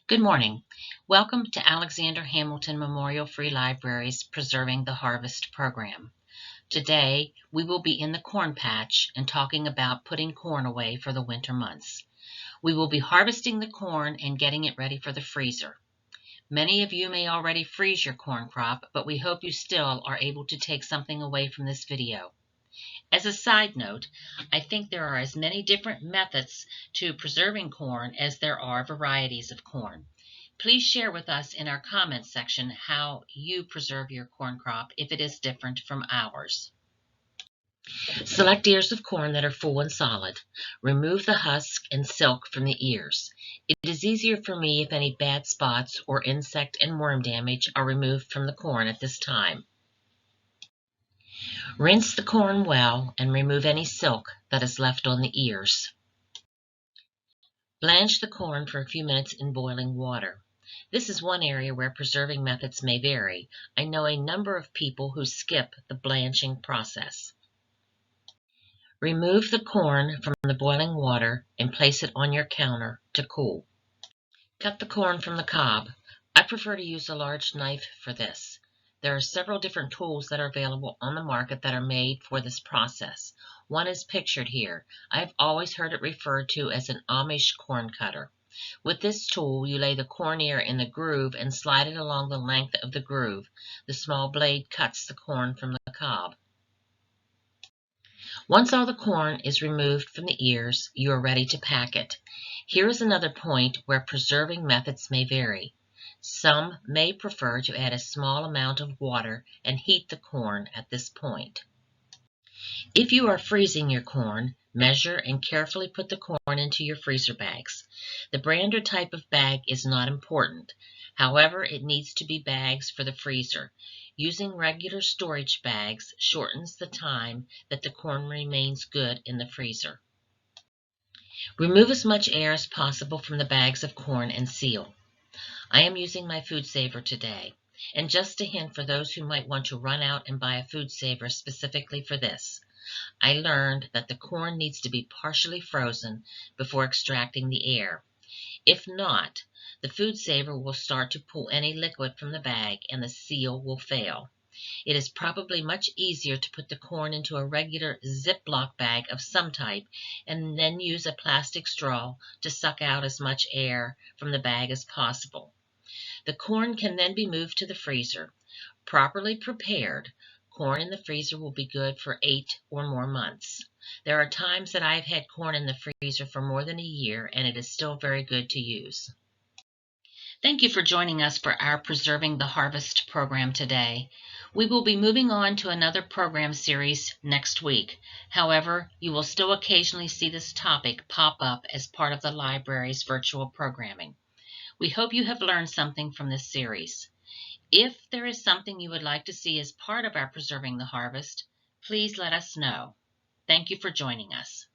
Good morning. Welcome to Alexander Hamilton Memorial Free Library's Preserving the Harvest program. Today, we will be in the corn patch and talking about putting corn away for the winter months. We will be harvesting the corn and getting it ready for the freezer. Many of you may already freeze your corn crop, but we hope you still are able to take something away from this video. As a side note, I think there are as many different methods to preserving corn as there are varieties of corn. Please share with us in our comments section how you preserve your corn crop if it is different from ours. Select ears of corn that are full and solid. Remove the husk and silk from the ears. It is easier for me if any bad spots or insect and worm damage are removed from the corn at this time. Rinse the corn well and remove any silk that is left on the ears. Blanch the corn for a few minutes in boiling water. This is one area where preserving methods may vary. I know a number of people who skip the blanching process. Remove the corn from the boiling water and place it on your counter to cool. Cut the corn from the cob. I prefer to use a large knife for this. There are several different tools that are available on the market that are made for this process. One is pictured here. I have always heard it referred to as an Amish corn cutter. With this tool, you lay the corn ear in the groove and slide it along the length of the groove. The small blade cuts the corn from the cob. Once all the corn is removed from the ears, you are ready to pack it. Here is another point where preserving methods may vary. Some may prefer to add a small amount of water and heat the corn at this point. If you are freezing your corn, measure and carefully put the corn into your freezer bags. The brand or type of bag is not important. However, it needs to be bags for the freezer. Using regular storage bags shortens the time that the corn remains good in the freezer. Remove as much air as possible from the bags of corn and seal. I am using my food saver today. And just a hint for those who might want to run out and buy a food saver specifically for this. I learned that the corn needs to be partially frozen before extracting the air. If not, the food saver will start to pull any liquid from the bag and the seal will fail. It is probably much easier to put the corn into a regular Ziploc bag of some type and then use a plastic straw to suck out as much air from the bag as possible. The corn can then be moved to the freezer. Properly prepared, corn in the freezer will be good for 8 or more months. There are times that I've had corn in the freezer for more than a year and it is still very good to use. Thank you for joining us for our Preserving the Harvest program today. We will be moving on to another program series next week. However, you will still occasionally see this topic pop up as part of the library's virtual programming. We hope you have learned something from this series. If there is something you would like to see as part of our Preserving the Harvest, please let us know. Thank you for joining us.